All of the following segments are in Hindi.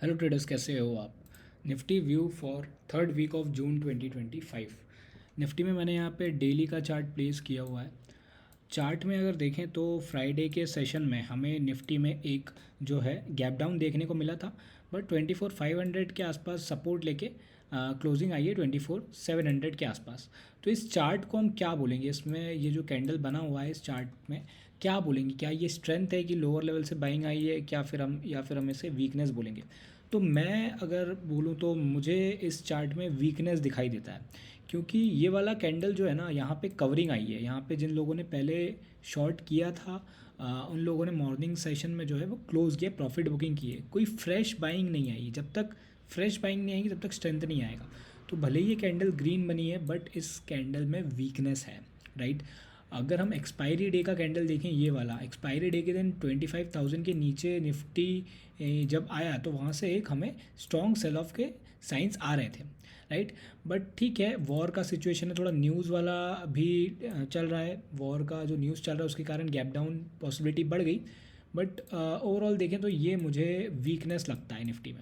हेलो ट्रेडर्स, कैसे हो आप। Nifty view for third week of June 2025। Nifty में मैंने यहाँ पे डेली का चार्ट प्लेस किया हुआ है। चार्ट में अगर देखें तो फ्राइडे के सेशन में हमें निफ्टी में एक जो है गैप डाउन देखने को मिला था, बट 24,500 के आसपास सपोर्ट लेके क्लोजिंग आई है 24,700 के आसपास। तो इस चार्ट को हम क्या बोलेंगे, इसमें ये जो कैंडल बना हुआ है इस चार्ट में क्या बोलेंगे, क्या ये स्ट्रेंथ है कि लोअर लेवल से बाइंग आई है, क्या फिर हम इसे वीकनेस बोलेंगे। तो मैं अगर बोलूँ तो मुझे इस चार्ट में वीकनेस दिखाई देता है, क्योंकि ये वाला कैंडल जो है ना यहाँ पे कवरिंग आई है। यहाँ पे जिन लोगों ने पहले शॉर्ट किया था उन लोगों ने मॉर्निंग सेशन में जो है वो क्लोज किया, प्रॉफिट बुकिंग की है। कोई फ्रेश बाइंग नहीं आई। जब तक फ्रेश बाइंग नहीं आएगी तब तक स्ट्रेंथ नहीं आएगा। तो भले ही ये कैंडल ग्रीन बनी है बट इस कैंडल में वीकनेस है, राइट। अगर हम एक्सपायरी डे का कैंडल देखें, ये वाला एक्सपायरी डे के दिन 25,000 के नीचे निफ्टी जब आया तो वहाँ से एक हमें स्ट्रॉन्ग सेल ऑफ के साइंस आ रहे थे, राइट। बट ठीक है, वॉर का सिचुएशन है, थोड़ा न्यूज़ वाला भी चल रहा है। वॉर का जो न्यूज़ चल रहा है उसके कारण गैप डाउन पॉसिबिलिटी बढ़ गई। बट ओवरऑल देखें तो ये मुझे वीकनेस लगता है निफ्टी में,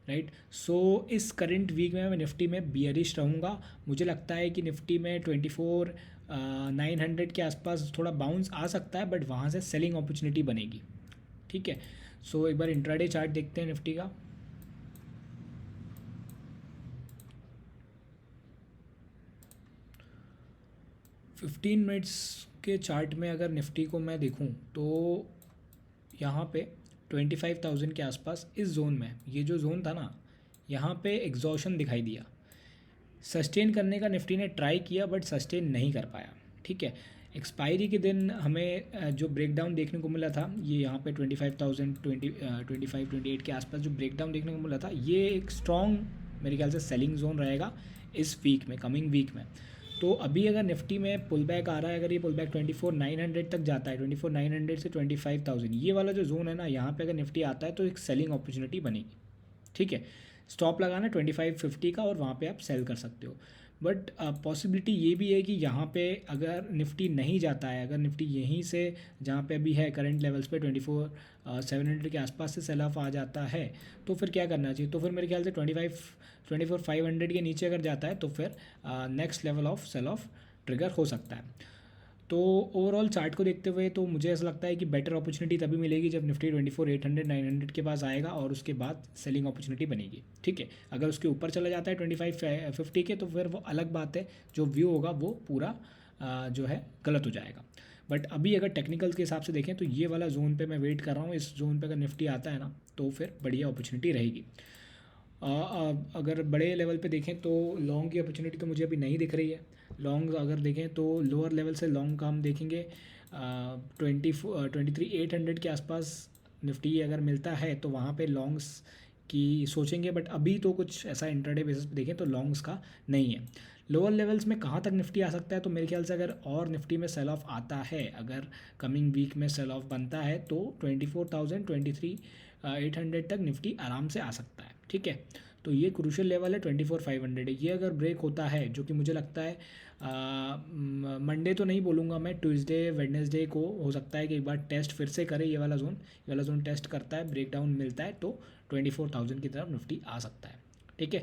राइट। सो इस करंट वीक में मैं निफ्टी में बियरिश रहूँगा। मुझे लगता है कि निफ्टी में 24,900 के आसपास थोड़ा बाउंस आ सकता है, बट वहाँ से सेलिंग अपॉर्चुनिटी बनेगी, ठीक है। सो एक बार इंट्राडे चार्ट देखते हैं निफ्टी का। 15 मिनट्स के चार्ट में अगर निफ्टी को मैं देखूं तो यहाँ पे 25,000 के आसपास इस जोन में, ये जो जोन था ना, यहाँ पे एग्जॉशन दिखाई दिया। सस्टेन करने का निफ्टी ने ट्राई किया बट सस्टेन नहीं कर पाया, ठीक है। एक्सपायरी के दिन हमें जो ब्रेकडाउन देखने को मिला था, ये यहाँ पे 25,000 25-28 के आसपास जो ब्रेकडाउन देखने को मिला था, ये एक स्ट्रॉन्ग मेरे ख्याल से सेलिंग जोन रहेगा इस वीक में, कमिंग वीक में। तो अभी अगर निफ्टी में पुल बैक आ रहा है, अगर ये पुल बैक 24,900 तक जाता है, 24,900 से 25,000 ये वाला जो जोन है ना, यहाँ पे अगर निफ्टी आता है तो एक सेलिंग अपॉर्चुनिटी बनेगी, ठीक है। स्टॉप लगाना 2550 का और वहाँ पे आप सेल कर सकते हो। बट पॉसिबिलिटी ये भी है कि यहाँ पे अगर निफ्टी नहीं जाता है, अगर निफ्टी यहीं से जहाँ पे अभी है करंट लेवल्स पे 24,700 के आसपास से सेल ऑफ आ जाता है, तो फिर क्या करना चाहिए। तो फिर मेरे ख्याल से 24,500 के नीचे अगर जाता है तो फिर next level of sell off trigger हो सकता है। तो ओवरऑल चार्ट को देखते हुए तो मुझे ऐसा लगता है कि बेटर अपॉर्चुनिटी तभी मिलेगी जब निफ्टी 24,800 900 के पास आएगा और उसके बाद सेलिंग अपॉर्चुनिटी बनेगी, ठीक है। अगर उसके ऊपर चला जाता है 2550 के, तो फिर वो अलग बात है, जो व्यू होगा वो पूरा जो है गलत हो जाएगा। बट अभी अगर टेक्निकल के हिसाब से देखें तो ये वाला जोन पे मैं वेट कर रहा हूँ। इस जोन पे अगर निफ्टी आता है ना तो फिर बढ़िया अपॉर्चुनिटी रहेगी। अगर बड़े लेवल पे देखें तो लॉन्ग की अपॉर्चुनिटी तो मुझे अभी नहीं दिख रही है। लॉन्ग अगर देखें तो लोअर लेवल से लॉन्ग का हम देखेंगे 23,800 के आसपास निफ्टी अगर मिलता है तो वहाँ पे लॉन्ग्स की सोचेंगे। बट अभी तो कुछ ऐसा इंट्राडे बेसिस पे देखें तो लॉन्ग्स का नहीं है। लोअर लेवल्स में कहाँ तक निफ्टी आ सकता है, तो मेरे ख्याल से अगर और निफ्टी में सेल ऑफ आता है, अगर कमिंग वीक में सेल ऑफ बनता है तो 24,000 23,800 तक निफ्टी आराम से आ सकता है, ठीक है। तो ये क्रूशियल लेवल है 24,500 है। ये अगर ब्रेक होता है, जो कि मुझे लगता है मंडे तो नहीं बोलूँगा मैं, ट्यूसडे वेडनेसडे को हो सकता है कि एक बार टेस्ट फिर से करे ये वाला जोन टेस्ट करता है, ब्रेकडाउन मिलता है तो 24,000 की तरफ निफ्टी आ सकता है, ठीक है।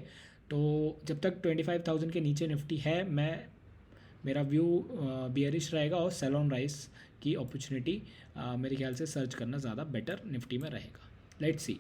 तो जब तक 25,000 के नीचे निफ्टी है, मेरा व्यू बियरिश रहेगा और सेल ऑन राइस की अपॉर्चुनिटी मेरे ख्याल से सर्च करना ज़्यादा बेटर निफ्टी में रहेगा। Let's see.